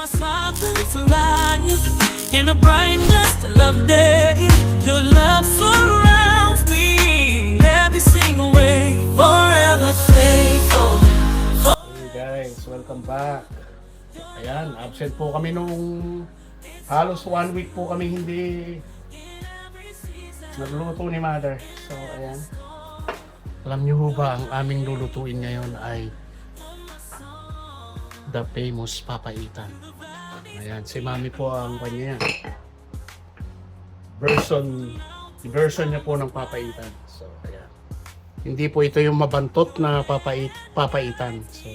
my smile comes alive in the brightness of day. Your love surrounds me every single way, forever faithful. Hey guys, welcome back. Ayan, absent po kami nung halos 1 week po kami hindi nagluto ni Mother. So ayan. Alam niyo ho ba ang aming lulutuin ngayon ay the famous papaitan. Ayan, si Mami po ang kanya yan. Version niya po ng papaitan. So ayan. Hindi po ito yung mabantot na papaitan. So,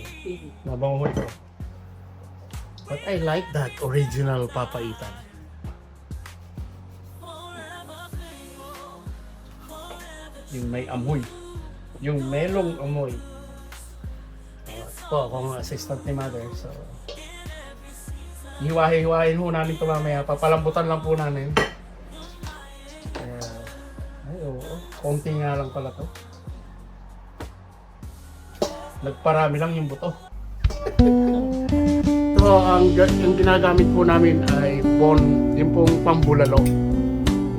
mabango ito. But I like that original papaitan. Yung may amoy. Yung melong amoy. Po, akong assistant ni Mother. So, hiwa-hiwain ho namin ito mamaya. Papalambutan lang po namin. Ay, oo. Konti nga lang pala to. Nagparami lang yung buto. So, yung ginagamit po namin ay yung pong pambulalo.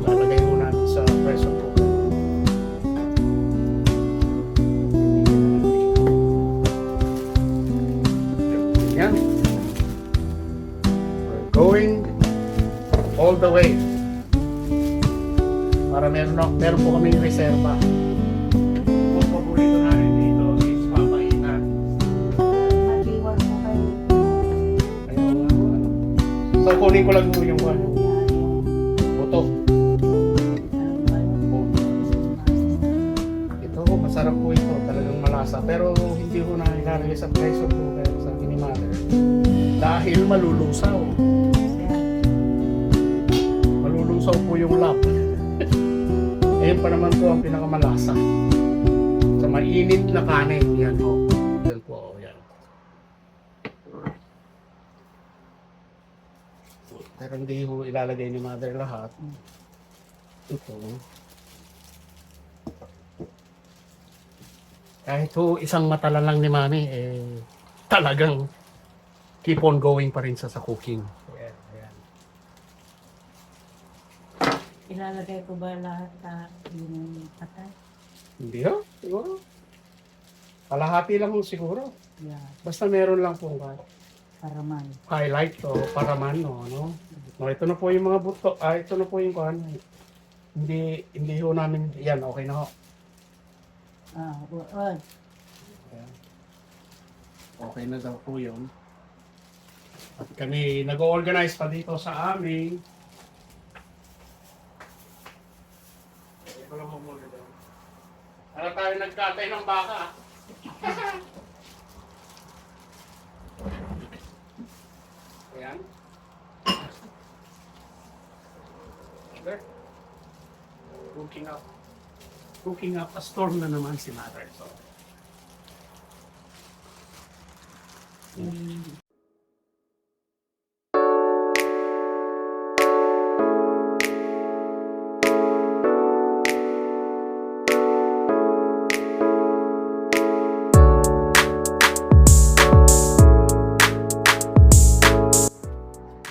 Lalagay po natin sa pressure cooker. Yan. We're going all the way. Para meron po kami reserva. Kung paborito namin dito is papaitan. Maliwan po kayo. Ayun nga po. So, kunin ko lang po yung buto. Ito, masarap po ito. Talagang malasa. Pero hindi ko na ilalagay sa pressure cooker sa akin ni Mother. Dahil malulusaw. Malulusaw po yung lap. Ayun pa naman po ang pinakamalasa. Sa mainit na kanin. Yan po. Yan po. Yan. Pero hindi ho ilalagay ni Mother lahat. Ito. Kahit ho isang mata lang ni Mami, talagang keep on going pa rin sa cooking. Ayan, ayan. Ilalagay ko ba lahat yung patay? Hindi ho, siguro. Kalahati lang ho siguro. Yeah, Basta meron lang po para man. highlight o paraman o ano. No, ito na po yung mga buto. Ito na po yung kuhan. Hindi ho namin, yan, okay na ho. Uod. Ayan. Okay na daw po yun. At kami nag-organize pa dito sa amin. Ito lang muna daw. Para tayo nagkatay ng baka. Ayan. There. Cooking up. Cooking up a storm na naman si Mother. So,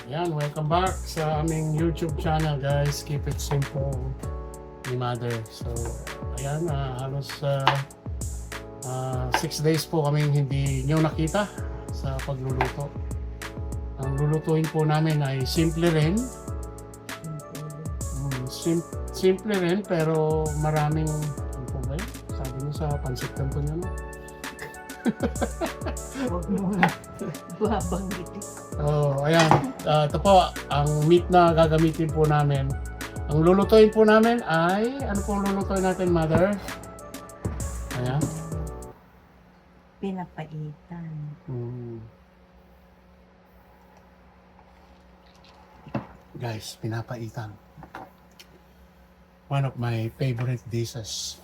ayan, welcome back sa aming YouTube channel guys. Keep it simple ni Mother. So, ayan, halos 6 days po kami hindi nyo nakita sa pagluluto. Ang lulutuin po namin ay simple rin. Simple rin pero maraming, ano po ba yun? Sabi nyo sa pansit canton nyo, no? Huwag mo nga babanggitin. Oh, ayan. Ito po, ang meat na gagamitin po namin. Ang lulutuin po namin ay, ano po lulutuin natin, Mother? Ayan. Pinapaitan. Guys, pinapaitan. One of my favorite dishes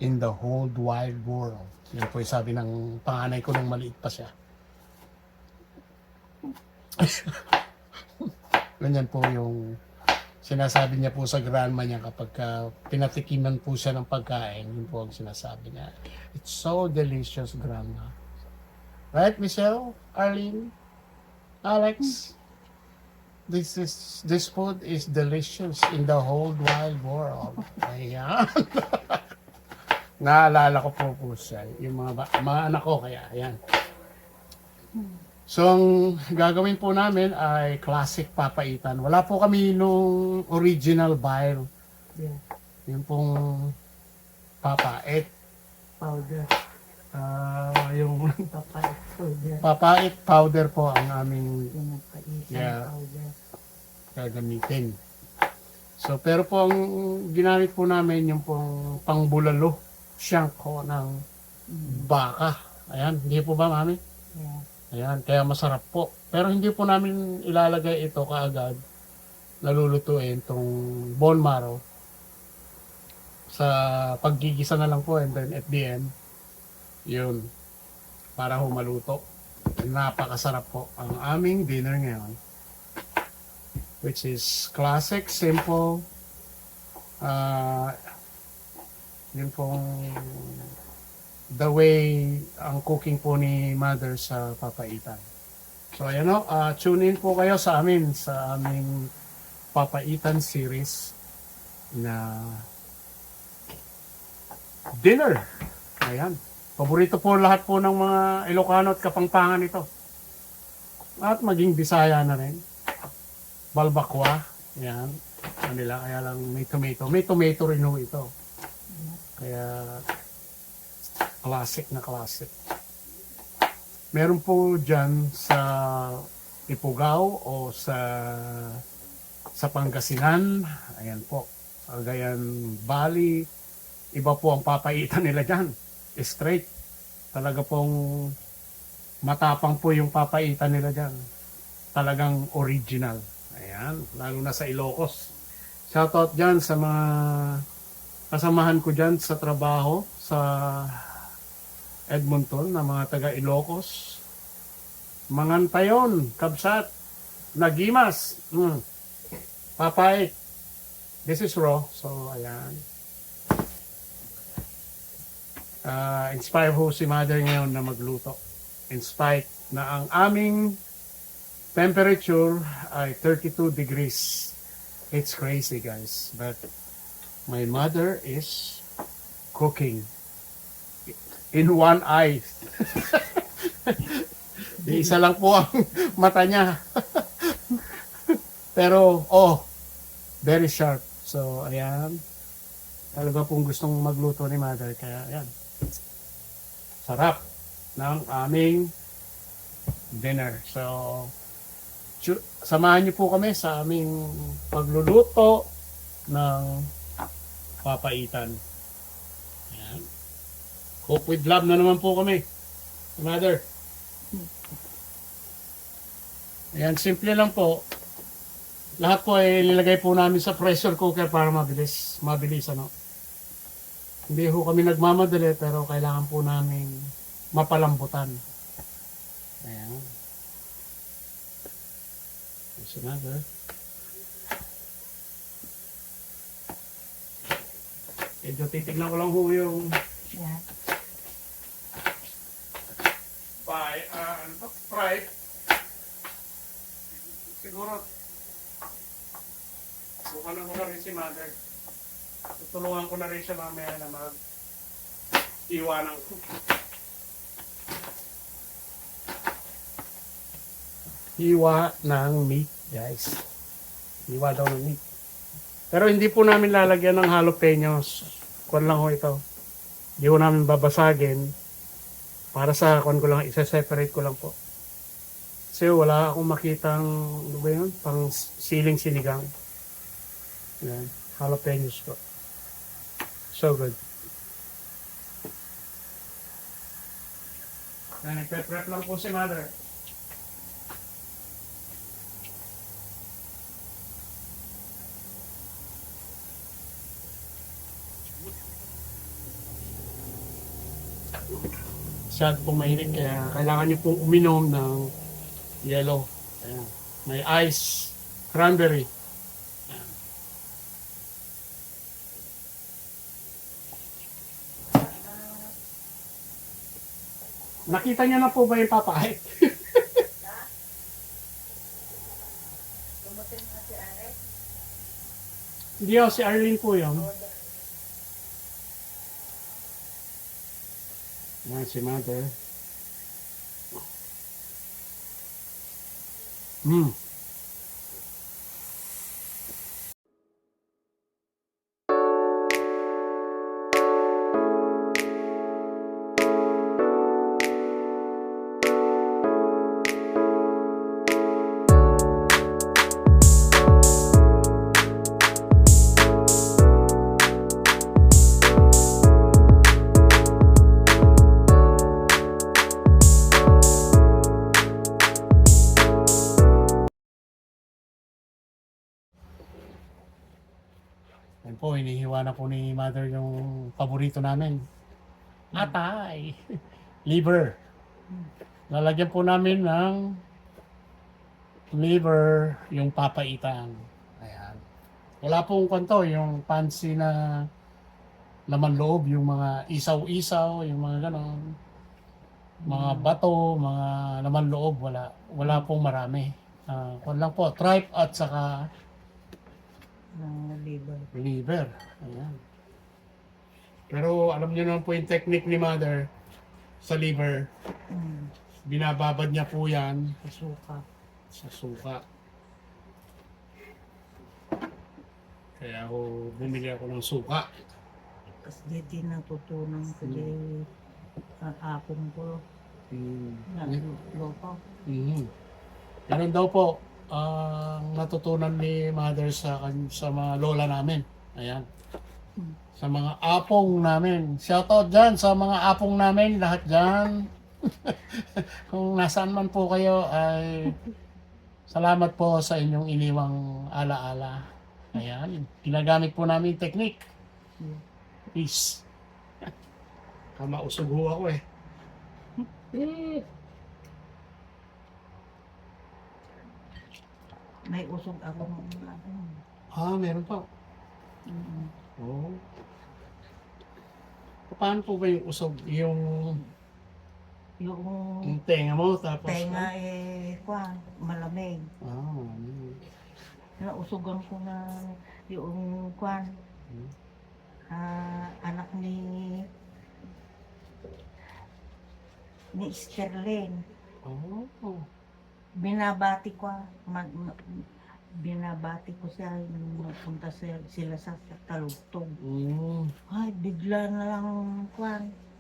in the whole wide world. Yan po yung sabi ng panganay ko nung maliit pa siya. Ganyan po yung sinasabi niya po sa grandma niya kapag pinatikiman po siya ng pagkain. Yun po ang sinasabi niya. It's so delicious, grandma. Right, Michelle? Arlene? Alex, this food is delicious in the whole wide world. Ayan. Naalala ko po siya. Yung mga anak ko, kaya ayan. So, ang gagawin po namin ay classic papaitan. Wala po kami nung original bile. Yeah. Yung pong papait. Powder. Yung Papait powder. papait powder po ang aming Pinapaitan Yeah. powder. gagamitin. So, pero po ang ginamit po namin yung pong pangbulalo, shank ko ng baka. Ayan, hindi po ba, mami? Yeah. Ayan, kaya masarap po. Pero hindi po namin ilalagay ito kaagad nalulutuin itong bone marrow. Sa paggigisa na lang po and then at the end, yun, para humaluto. Napakasarap po ang aming dinner ngayon. Which is classic, simple, yun pong the way ang cooking po ni mother sa papaitan. So ayan o, tune in po kayo sa amin, sa aming papaitan series na dinner. Ayan. Paborito po lahat po ng mga Ilocano at Kapampangan ito. At maging Bisaya na rin. Balbakwa. Ayan. Kanila, kaya lang may tomato. May tomato rin ho ito. Kaya classic na classic. Meron po dyan sa Ifugao o sa Pangasinan. Ayan po. Sa Cagayan Valley. Iba po ang papaitan nila dyan. Straight. Talaga pong matapang po yung papaitan nila dyan. Talagang original. Ayan. Lalo na sa Ilocos. Shoutout dyan sa mga kasamahan ko dyan sa trabaho sa Edmonton na mga taga Ilocos. Mangantayon, Kabsat, Nagimas, Papay. This is raw. So, ayan. Inspire ho si mother ngayon na magluto. In spite na ang aming temperature ay 32 degrees. It's crazy, guys. But my mother is cooking in one eye. Isa lang po ang mata niya. Pero, very sharp. So, ayan. Talaga pong gustong magluto ni mother. Kaya, ayan. Sarap ng aming dinner. So, samahan niyo po kami sa aming pagluluto ng papaitan. Ayan. Cook with love na naman po kami. Mother. Ayan, simple lang po. Lahat po ay nilagay po namin sa pressure cooker para mabilis. Mabilis, ano. Hindi ho kami nagmamadali pero kailangan po namin mapalambutan. Ayan. There's another. Medyo titignan ko lang ho yung Yeah. Sprite. Siguro bukan na ko na rin si mother. Tutulungan ko na rin siya mamaya na mag-iwanan ko. Hiwa ng meat, guys. Hiwa daw ng meat. Pero hindi po namin lalagyan ng jalapenos. Kuwan lang ho ito. Hindi ko namin babasagin. Para sa kuwan ko lang, isa-separate ko lang po. Kasi wala akong makitang, ano ba yun? Pang siling sinigang. Yan. Jalapenos po. So good. Nagpe-prep lang po si mother. Masyado pong mainit kaya kailangan nyo pong uminom ng yellow. Ayan. May ice, cranberry. Ayan. Nakita niyo na po ba yung papahit? Hindi ako, si Arlene po yun. Yan si Mother. Yan po, hinihiwa na po ni Mother yung paborito namin. Atay! Liver. Lalagyan po namin ng liver yung papaitan. Ayan. Wala pong kwanto, yung fancy na laman loob, yung mga isaw-isaw, yung mga ganon. Mga bato, mga laman loob, wala. Wala pong marami. Kung lang po, tripe at saka liver. liver. Ayan. Pero alam niyo naman po yung technique ni Mother sa liver. Binababad niya po yan Suka. sa suka. Kaya ako bumili ako ng suka. Kasi di natutunan ko di apong ko. Loko. Ganun daw po ang natutunan ni Mother sa mga lola namin. Ayan. Sa mga apong namin. Shoutout dyan sa mga apong namin, lahat dyan. Kung nasaan man po kayo ay salamat po sa inyong iniwang alaala. Ayan. Ginagamit po namin yung technique. Peace. Kamausog ho ako eh. May usog ako ng Meron pa. Oh. Paano po ba yung usog? Yung yung tenga mo tapos... tenga malamig. Malamig. Nausugan ko na yung anak ni Sterling. Oh. Binabati ko siya nung napunta sila sa Talugtog. Ay, bigla na lang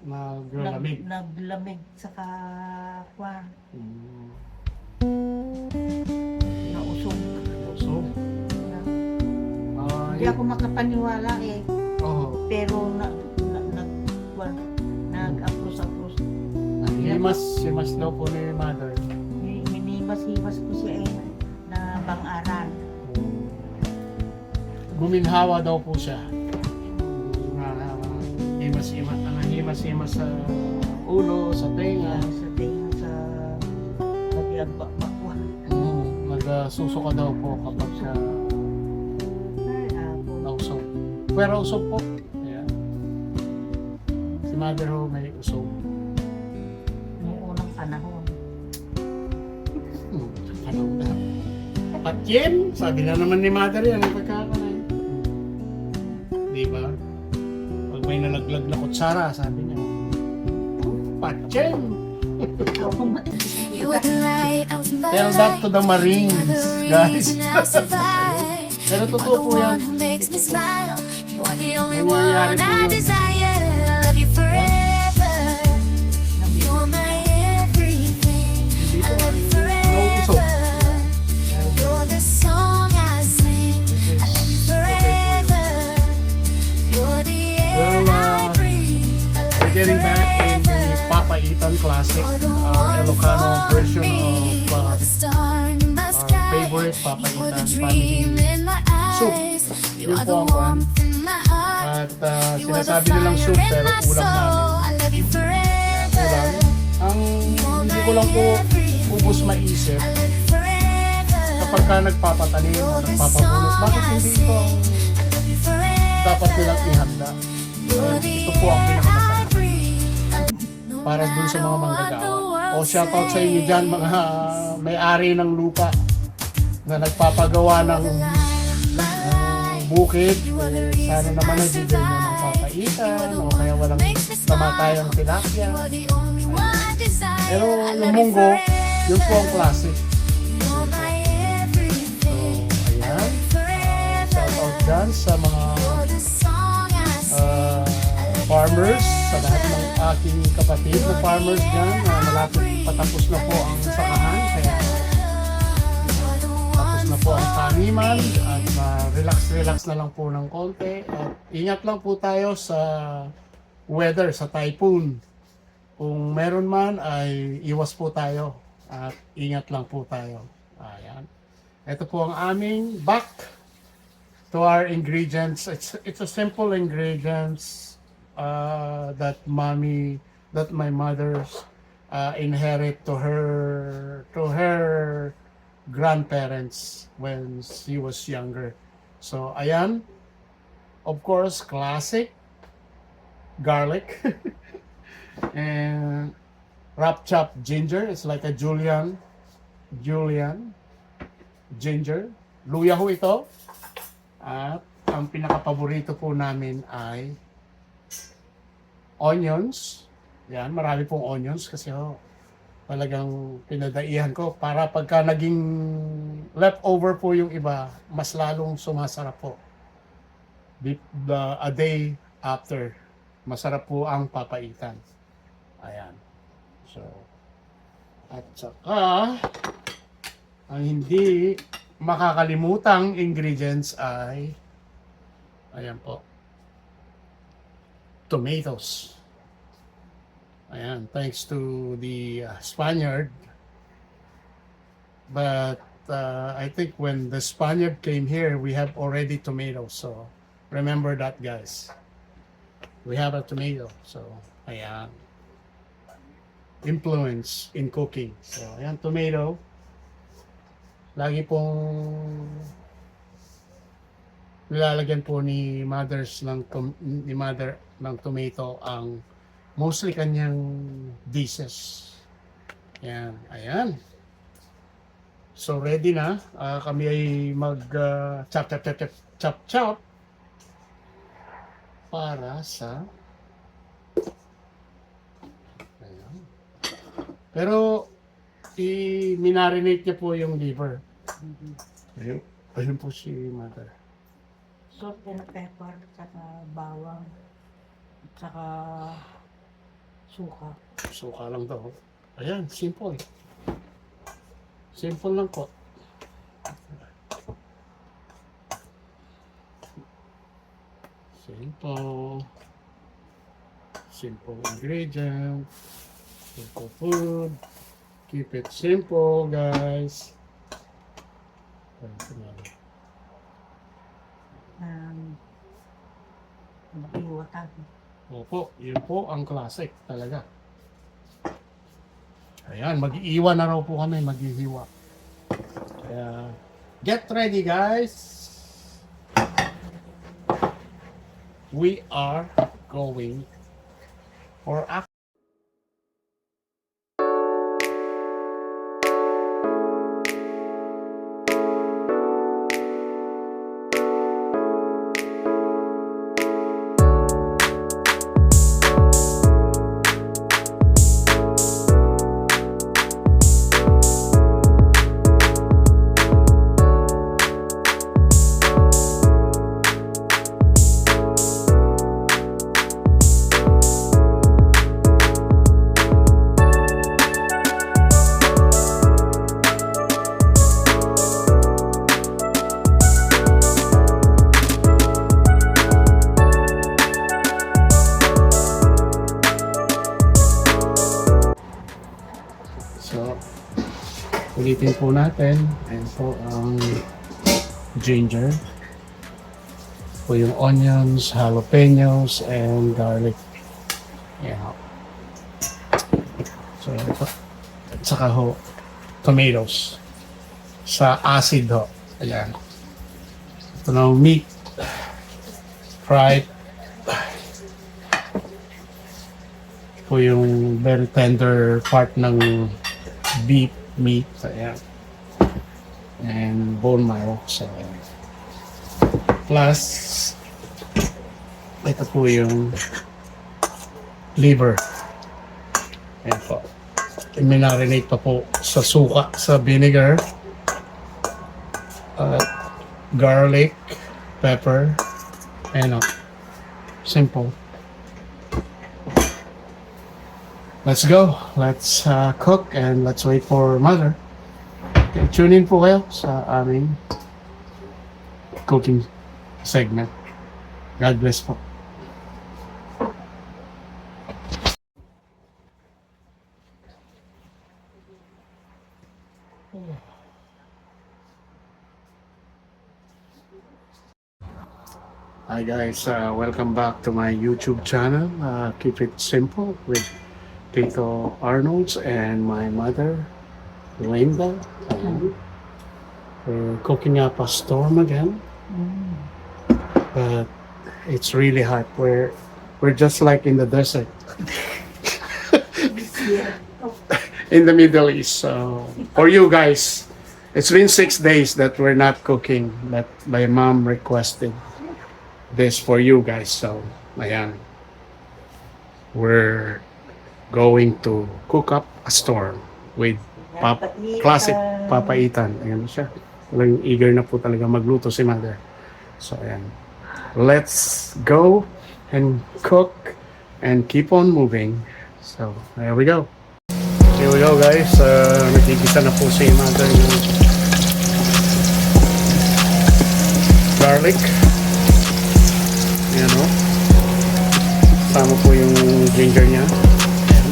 Naglamig. naglamig sa nausog. So, Hindi ako makapaniwala eh. Pero nag-apros-apros. Himas daw po ni Mother. Hinimas-himas ko siya na bang-aran. Guminhawa daw po siya. Himas-himas sa ulo, sa tenga. Sa tingin sa pag-bakwa. Nagsusuka daw po kapag nausog. Pero usog po. Ayan. Si Mother ho may usog. Noong unang panahon. Ano na? Patyen! Sabi na naman ni Mother yan ang pagkakanay. Di ba? Pag may nalaglag na kutsara, sabi niya, Patyen! Tell that to the Marines, guys. Pero totoo po yan. Nangyayari po yun. Nausog. Getting back in the Papaitan Classic, our Ilocano version of our favorite Papaitan family soup. Yun po ang At sinasabi nilang soup pero ulam namin. Ulam. Ang hindi ko lang po ubos maisip kapag ka nagpapatanim o nagpapabunot, bakit hindi ito ang dapat nilang ihanda? Ito po ang pinakamasarap para dun sa mga manggagawa. O shoutout sa inyo dyan mga may-ari ng lupa. na nagpapagawa ng bukid. Sana naman nagbibigay mo ng papaitan o kaya walang namatayang tilapia. Pero yung munggo, yun po ang klase. So, ayan. Shout out dyan sa mga farmers, sa lahat ng aking kapatid na farmers dyan. Malapit patapos na po ang sakahan. Kaya tapos na po ang taniman at relax na lang po ng konti. At ingat lang po tayo sa weather, sa typhoon. Kung meron man ay iwas po tayo at ingat lang po tayo. Ayan. Ito po ang aming back to our ingredients. It's a simple ingredients that my mother's inherit to her grandparents when she was younger. So ayan, of course, classic garlic. And wrap chopped ginger. It's like a julienne ginger. Luya ho ito. At ang pinaka-paborito po namin ay onions. Yan, marami pong onions kasi talagang pinadaihan ko para pagka naging leftover po yung iba, mas lalong sumasarap po. A day after, masarap po ang papaitan. Ayan. So, at saka, ang hindi makakalimutang ingredients ay, ayan po, tomatoes. Ayan, thanks to the Spaniard. But I think when the Spaniard came here, we have already tomatoes. So, remember that, guys. We have a tomato. So, ayan. Influence in cooking. So, ayan, tomato. Lagi pong nilalagyan po ni mother ng tomato ang mostly kanyang dishes. Ayan, ayan. So, ready na. Kami ay mag chop para sa ayan. Pero i-marinate niya po yung liver. Ayun, ayun po si mother. Salt and pepper, saka bawang, saka suka. Suka lang daw. Ayan, simple. Simple lang po. Simple. Simple ingredient. Simple food. Keep it simple, guys. Iwatan. Opo, yun po ang classic talaga. Ayan, mag-iiwan na raw po kami, mag-ihiwa. Kaya, get ready, guys. We are going for action. So, ulitin po natin. Ayan po ang ginger. Po yung onions, jalapenos, and garlic. Ayan ho. So, ito. At saka ho, tomatoes. Sa acid ho. Ayan. Ito na meat. Fried. Po yung very tender part ng beef meat. Ayan. And bone marrow. So, plus, ito po yung liver. Ayan po. I-marinate pa po sa suka, sa vinegar, garlic, pepper, and simple. Let's go. Let's cook and let's wait for mother. Okay, tune in po kayo sa aming cooking segment. God bless po. Hi guys, welcome back to my YouTube channel. Keep it simple with Tito Arnold's and my mother, Linda. We're cooking up a storm again, but it's really hot. We're just like in the desert, in the Middle East. So for you guys, it's been 6 days that we're not cooking. That my mom requested this for you guys. So, ayan. We're going to cook up a storm with classic papaitan. Ayan siya. Walang eager na po talaga magluto si mother. So, ayan. Let's go and cook and keep on moving. So, there we go. Here we go guys. Nagigisa na po si mother ng garlic. Ayan o. Sama po yung ginger niya.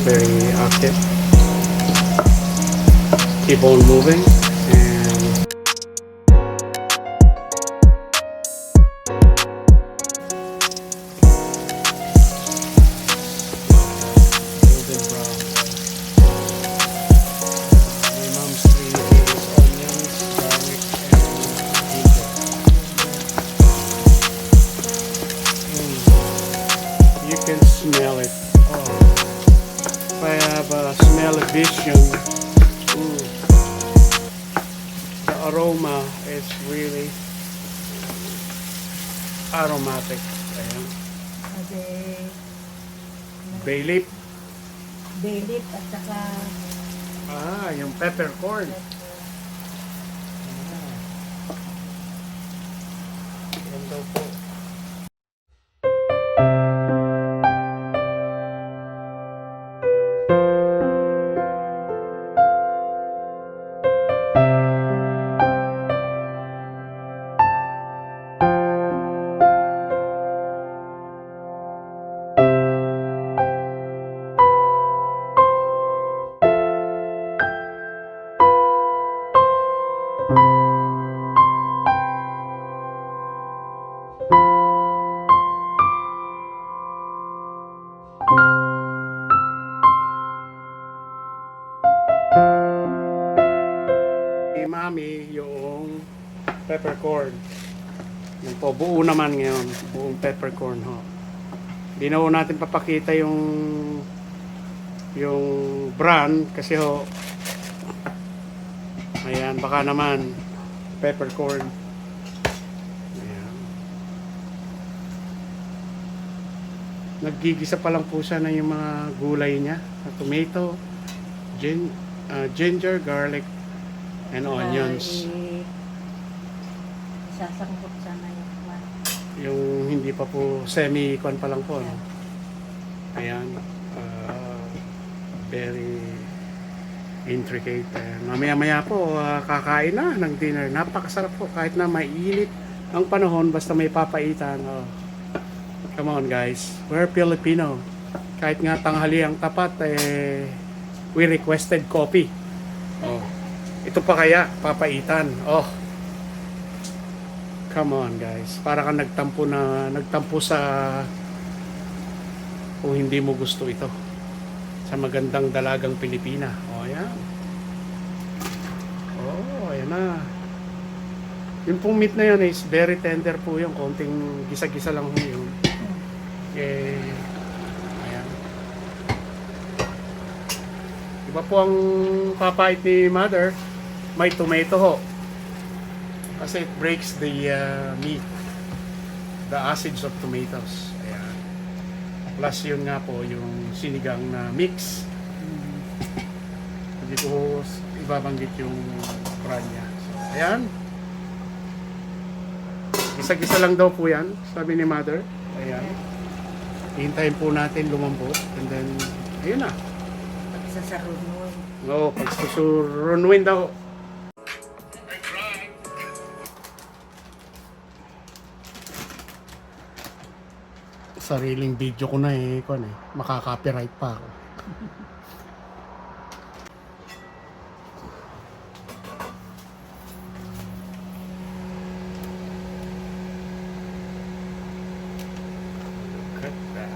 Very active. Keep on moving. And golden brown. My mom's doing is onions, garlic, and ginger. You can smell it. Oh, if I have a smell vision, the aroma is really aromatic. Ayan. Bay leaf. Belit at saka Yung peppercorn. Yan daw po. Mami yung peppercorn. Yan po, buo naman ngayon. Buong peppercorn ho. Di na ho natin papakita yung brand kasi ho ayan, baka naman peppercorn. Ayan. Naggigisa pa lang po siya na yung mga gulay niya. Tomato, ginger, garlic, and onions. sasangkot sana yung kwan. Yung hindi pa po semi-con pa lang po, no? Ayan. Very intricate. Mamaya-maya po, kakain na ng dinner. Napakasarap po kahit na mainit ang panahon basta may papaitan. Oh. Come on guys, we're Filipino. Kahit nga tanghali ang tapat, we requested coffee. Oh. Ito pa kaya, papaitan. Oh. Come on guys, para kang nagtampo sa kung hindi mo gusto ito. Sa magandang dalagang Pilipina. Oh, ayan. Oh, ayan na. Yung pong meat na yun is very tender po yung konting gisa-gisa lang po yun. Ayan. Iba po ang papait ni mother. May tomato ho. Kasi it breaks the meat, the acids of tomatoes. Ayan. Plus yun nga po, yung sinigang na mix. Hindi ko ibabanggit yung brand niya. So, ayan. Gisa-gisa lang daw po yan, sabi ni Mother. Ayan. Hintayin po natin lumambot. And then, ayun na. Pagsasarunod. No, pag susurunwin daw. Sariling video ko na eh, makaka-copyright pa ako. Look at that.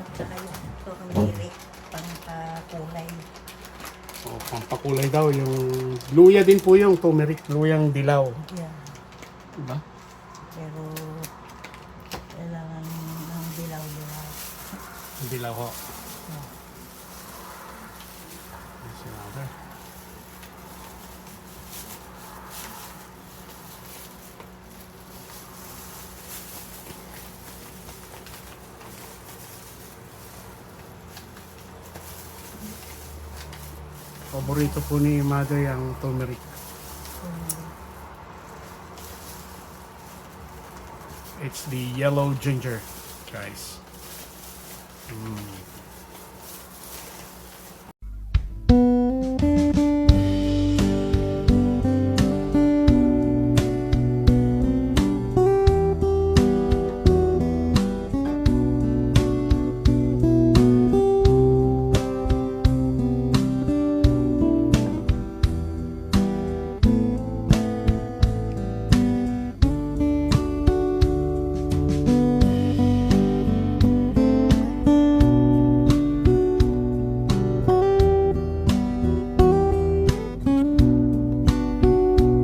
At saka yung turmeric, pangpakulay. Oh, pampakulay daw yung luya din po yung turmeric, luyang dilaw. Yan. Diba? Pero kailangan ng dilaw-dilaw. Dilaw ho. Yes, Mother. Paborito po ni Mother yung turmeric. It's the yellow ginger, guys.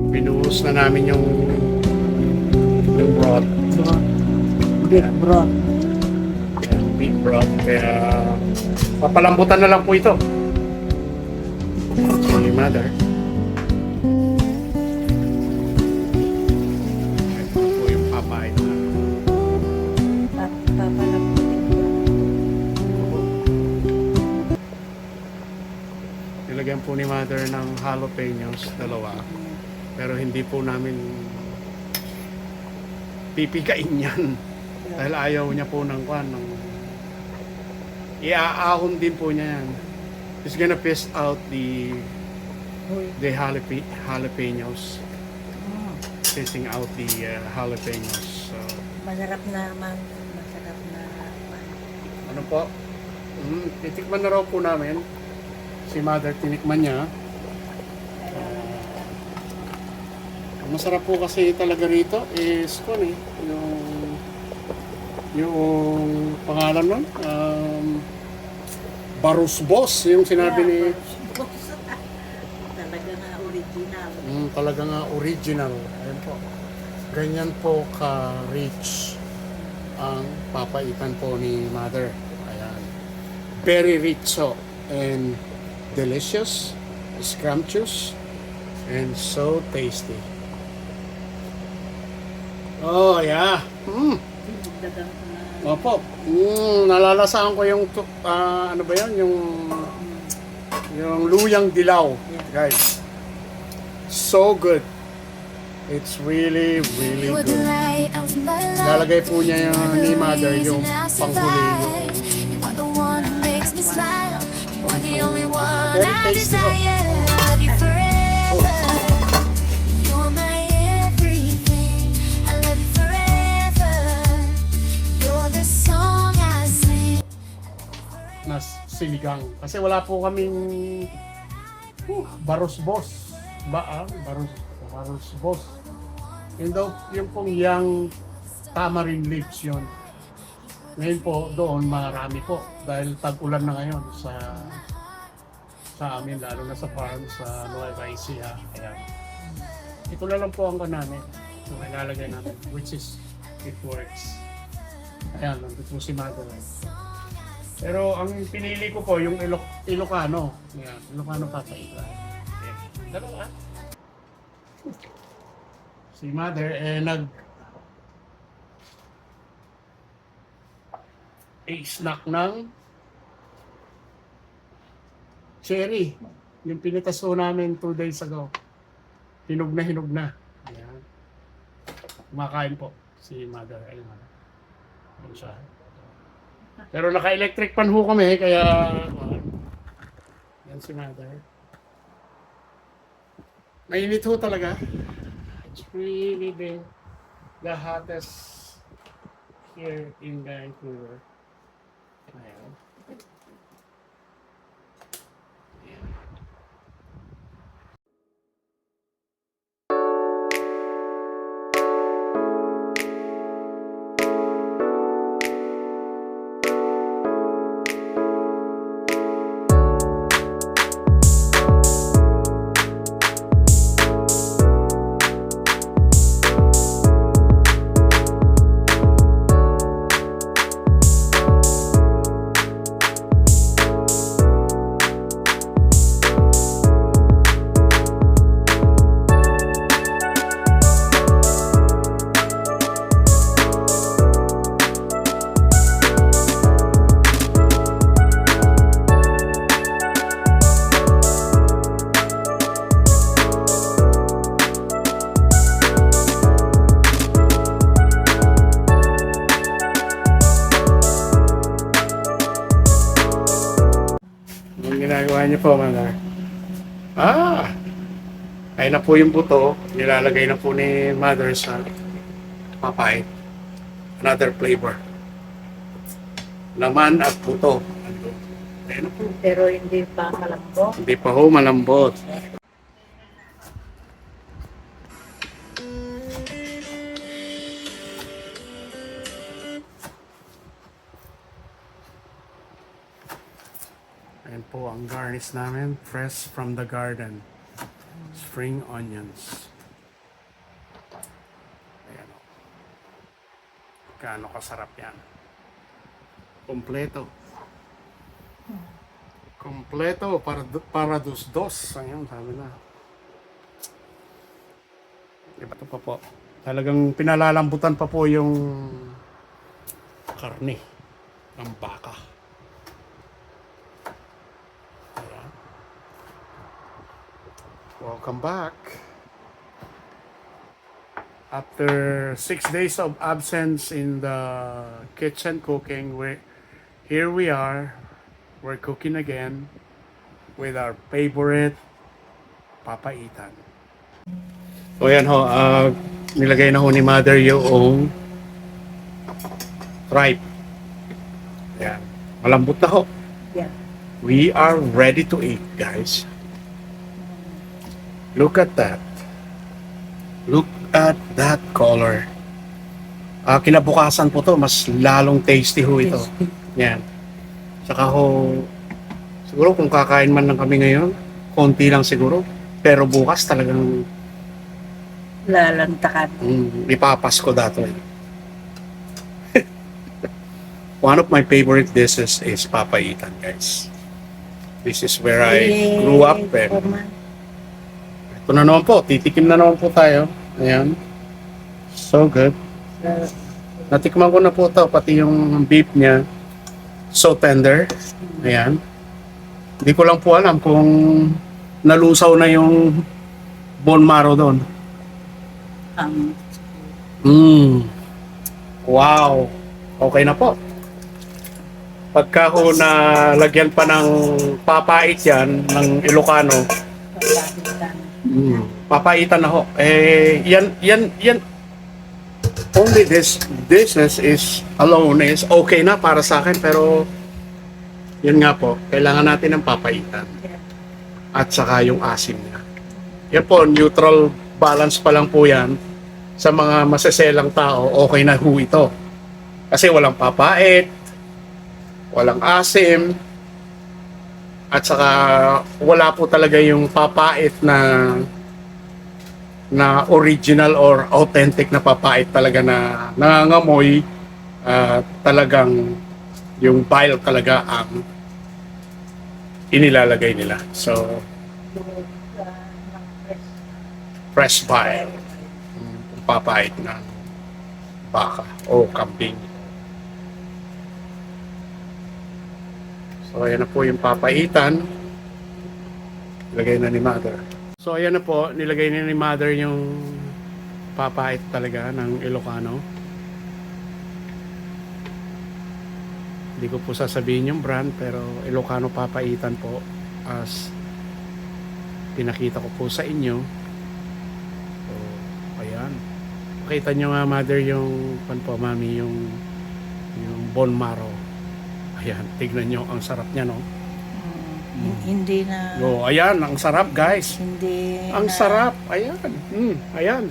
Binuhos na namin yung broth. Big broth. Yung beef broth. Kaya papalambutan na lang po ito. Sorry, Mother. Ito po yung papain na. Papalambutin ko. Nilagyan po ni Mother ng jalapenos, dalawa. Pero hindi po namin pipigain yan. Dahil ayaw niya po ng iaahon din po niya yan. He's gonna piss out the jalapenos. Pissing out the jalapenos. So, Masarap naman. Masarap na. ano po? Titikman na raw po namin. Si Mother, tinikman niya. Ang masarap po kasi talaga rito is yung pangalan nun, Barus Boss, yung sinabi ni Talaga nga original. talaga nga original. Ayun po. Ganyan po ka-rich ang papaitan po ni Mother. Ayan. Very rich so and delicious, scrumptious, and so tasty. Oh, yeah. Dagang na. Opo. Nalalasaan ko yung ano ba 'yan, yung luyang dilaw, guys. So good. It's really, really good. Lalagay po niya yung ni Mother yung panghuli Very tasty po. Na sinigang. Kasi wala po kaming Barus Boss. Barus Boss. Yun daw, yung pong young tamarind leaves yun. Ngayon po, doon marami po. Dahil tag-ulan na ngayon sa amin, lalo na sa farm, sa Nueva Ecija. Ayan. Ito na lang po ang namin. Yung ilalagay namin, which is, it works. Ayan, nandito po si Mother. Pero ang pinili ko po yung Ilocano. Yan, Ilocano papaitan. Okay. Dalawa. Si mother snack ng cherry. Yung pinitaso namin 2 days ago. Hinog na. Ayan. Kumakain po si mother. Ayun. Ayun siya. Pero naka-electric pan ho kami, kaya yan si mother. Mainit ho talaga. It's really the hottest here in Vancouver. Ayan. Anong ginagawa niyo po, mother? Ay na po yung buto. Nilalagay na po ni mother sa papay. Another flavor. Laman at buto. Ayun na po. Pero hindi pa malambot. Hindi pa ho malambot. Ayan po ang garnish namin. Fresh from the garden. Spring onions. Ayan o. Gaano kasarap yan. Kompleto. Kompleto para dos-dos. Ayun, sabi na. Diba ito pa po? Talagang pinalalambutan pa po yung karne ng baka. Ayan. Welcome back. After 6 days of absence in the kitchen cooking, here we are. We're cooking again with our favorite papaitan. So yan ho, nilagay na ho ni mother yung tripe. Yan. Malambot na ho. Yeah. We are ready to eat, guys. Look at that. Look at that color. Kinabukasan po to, mas lalong tasty ho ito. Yan. Saka ho, siguro kung kakain man lang kami ngayon, konti lang siguro. Pero bukas talagang Lalantakan. ipapas ko dato. One of my favorite dishes is papaitan, guys. This is where I grew up. Ito na naman po, titikim na naman po tayo. Ayan. So good. Natikman ko na po ito, pati yung beef niya. So tender. Ayan. Hindi ko lang po alam kung nalusaw na yung bone marrow doon. Wow. Okay na po. Pagka ho na lagyan pa ng papait yan, ng Ilocano, papaitan na ho. Yan. Only dishes is alone is okay na para sa akin, pero yun nga po, kailangan natin ng papaitan at saka yung asim niya. Yan po, neutral balance pa lang po yan. Sa mga maseselang tao, okay na ho ito. Kasi walang papait, walang asim, at saka wala po talaga yung papait na original or authentic na papait talaga na nangangamoy, talagang Yung bile talaga ang inilalagay nila. So, ng press. fresh bile. Kung papait ng baka o kambing. So, ayan na po yung papaitan. Nilagay na ni Mother. So, ayan na po. Nilagay na ni Mother yung papait talaga ng Ilocano. Hindi ko po sasabihin yung brand, pero Ilocano papaitan po as pinakita ko po sa inyo. So, ayan. Pakita nyo nga, Mother, yung Mami, yung bone marrow. Ayan, tignan nyo, ang sarap niya, no? Hindi na... Oh, ayan, ang sarap, guys. Hindi Ang na, sarap, ayan. Ayan.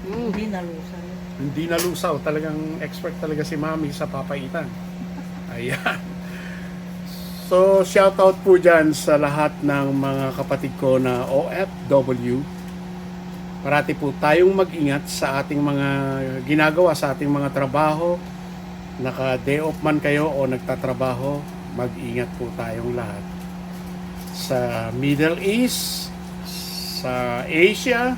Hindi nalusaw. Hindi nalusaw, talagang expert talaga si Mami sa papaitan. Ayan. So, shoutout po dyan sa lahat ng mga kapatid ko na OFW. Parati po tayong mag-ingat sa ating mga ginagawa, sa ating mga trabaho. Naka-day off man kayo o nagtatrabaho, mag-ingat po tayong lahat. Sa Middle East, sa Asia,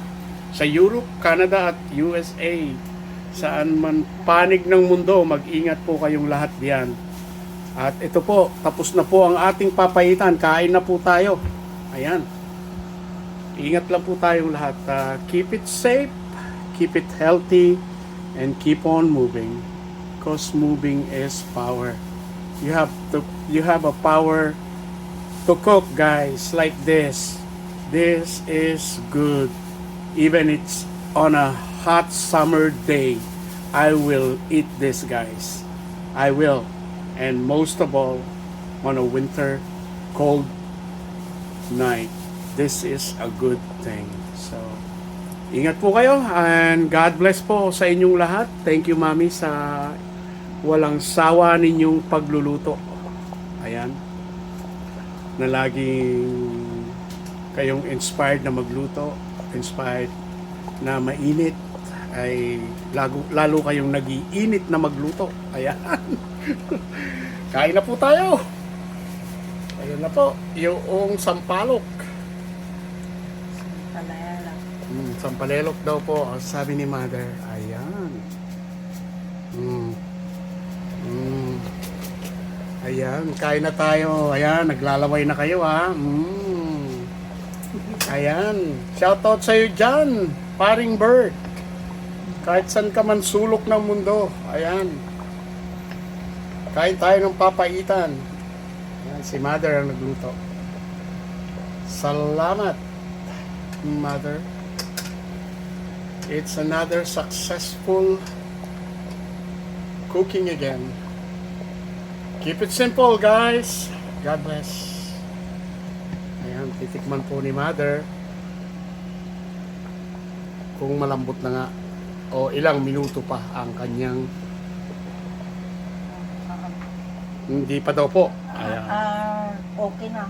sa Europe, Canada at USA. Saan man panig ng mundo, mag-ingat po kayong lahat diyan. At ito po, tapos na po ang ating papaitan. Kain na po tayo. Ayan. Ingat lang po tayong lahat. Keep it safe, keep it healthy, and keep on moving. Because moving is power. You have a power to cook, guys, like this. This is good. Even it's on a hot summer day, I will eat this, guys. I will. And most of all, on a winter, cold night, this is a good thing. So, ingat po kayo and God bless po sa inyong lahat. Thank you, Mami, sa walang sawa ninyong pagluluto. Ayan. Na laging kayong inspired na magluto, inspired na mainit, ay lalo kayong nag-iinit na magluto. Ayan. Kain na po tayo. Ayun na po, yung sampalok. Palaya. Sampalelok daw po, ang sabi ni Mother. Ayan. Ayan, kain na tayo. Ayan, naglalaway na kayo, ha. Ayan, shoutout sa'yo dyan, paring Bert. Kahit saan ka man sulok ng mundo. Ayan. Kain tayo ng papaitan. Ayan, si Mother ang nagluto. Salamat, Mother. It's another successful cooking again. Keep it simple, guys. God bless. Ayan, titikman po ni Mother kung malambot na nga o ilang minuto pa ang kanyang hindi pa daw po. Ayan. Okay na.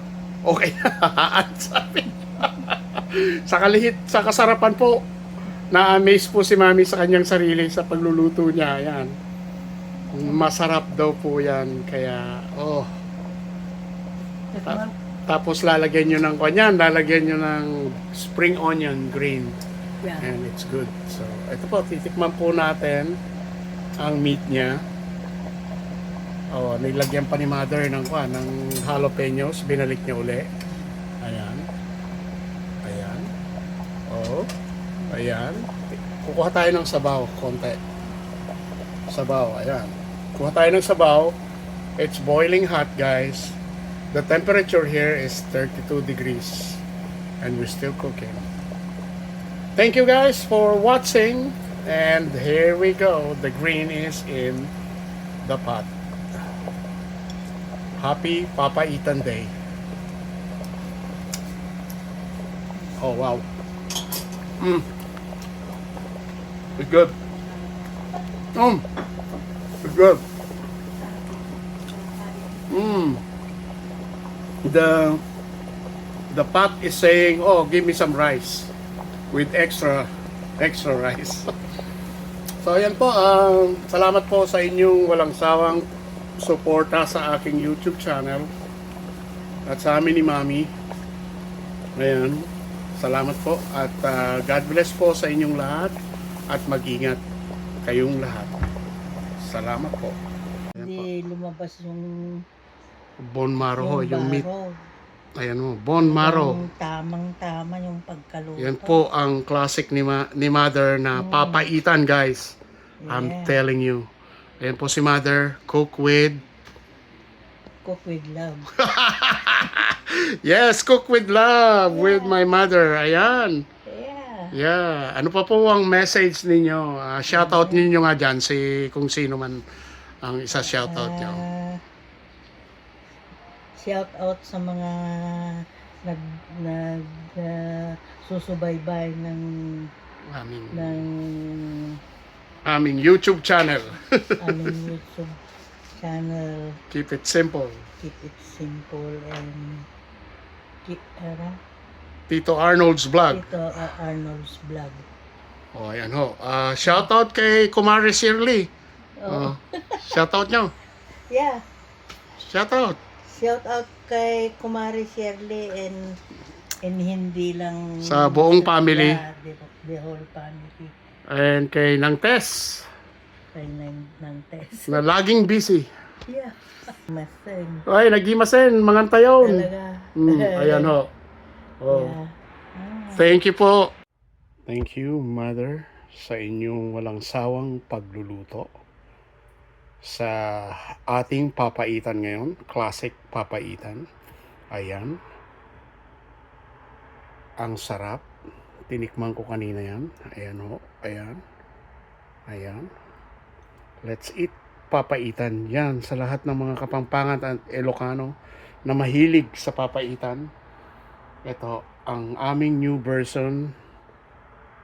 Okay na. Sabi. Sa kalihit, sa kasarapan po, na-amaze po si Mami sa kanyang sarili sa pagluluto niya. Ayan. Masarap daw po yan. Kaya, tapos lalagyan nyo ng kanyan, lalagyan nyo ng spring onion green. Yeah. And it's good. So, ito po, titikman po natin ang meat niya. Nilagyan pa ni Mother ng jalapenos. Binalik niya uli. Ayan. Ayan. Ayan. Kukuha tayo ng sabaw, konti. Sabaw, ayan. Kuha tayo ng sabaw. It's boiling hot, guys. The temperature here is 32 degrees. And we're still cooking. Thank you guys for watching. And here we go. The green is in the pot. Happy Papaitan Day. Oh, wow. It's good. It's good. The pot is saying, "Oh, give me some rice with extra rice." So, ayan po. Salamat po sa inyong walang sawang suporta sa aking YouTube channel at sa amin ni Mami. Ayan. Salamat po at God bless po sa inyong lahat at mag-ingat kayong lahat. Salamat po. Ayan po. Hindi lumabas yung Bone marrow, yung meat. baro. Ayan mo, bone marrow. Yung tamang-tama yung pagkaluto. Yan po ang classic ni Mother na papaitan, guys. I'm Yeah. telling you. Ayan po si Mother, cook with Cook with love. yes, cook with love with my mother. Ayan. Yeah. Yeah. Ano pa po ang message ninyo? Shoutout ninyo nga dyan kung sino man ang isa shoutout nyo. Shout out sa mga nag susubaybay ng Aming YouTube channel. aming YouTube channel. Keep it simple. Keep it simple and keep Tito Arnold's vlog. ito Arnold's vlog. O, ayan ho. Shoutout kay Kumari Shirley. Oh. Shoutout nyo. Yeah. Shoutout. Shout out kay Kumari Shirley and hindi lang Sa buong family. Yeah, the whole family. And kay Nang Tess Kay ng test. na laging busy. Yeah. Maseng. Ay, nagimasen, mangantayon. Talaga. Ayan ho. Oh. Yeah. Thank you po. Thank you, Mother, sa inyong walang sawang pagluluto sa ating papaitan ngayon. Classic papaitan. Ayan. Ang sarap. Tinikman ko kanina yan. Ayan ho. Ayan. Ayan. Let's eat papaitan. Yan, sa lahat ng mga Kapampangan at Ilocano na mahilig sa papaitan. Ito, ang aming new version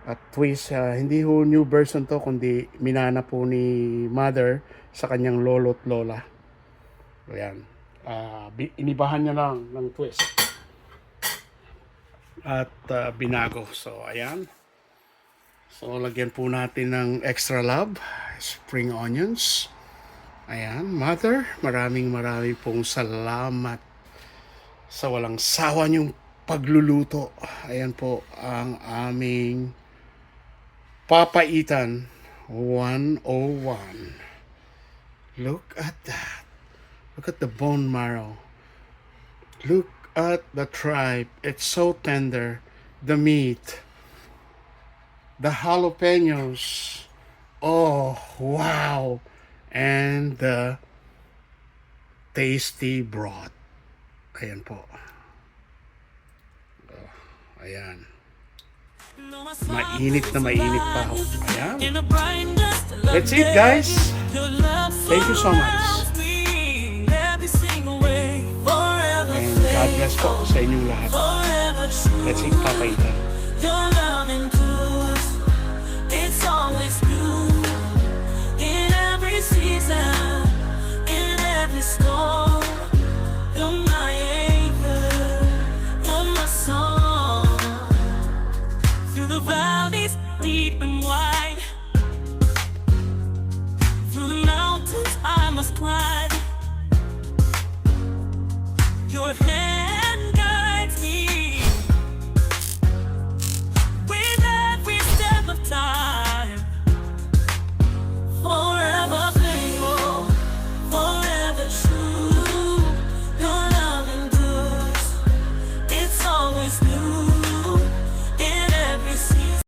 at twist. Hindi ho new version to, kundi minana po ni Mother sa kanyang lolo't lola. Ayan. Inibahan niya lang ng twist. At binago. So, ayan. So, lagyan po natin ng extra love. Spring onions. Ayan, Mother, maraming pong salamat sa walang sawa niyong pagluluto. Ayan po ang aming papaitan 101. Look at that. Look at the bone marrow. Look at the tripe. It's so tender. The meat. The jalapenos. Oh, wow. And the tasty broth. Ayan po. Oh, ayan. Mainit na mainit pa ako. Ayan. That's it, guys. Thank you so much. And God bless po sa inyong lahat. Let's eat papaitan.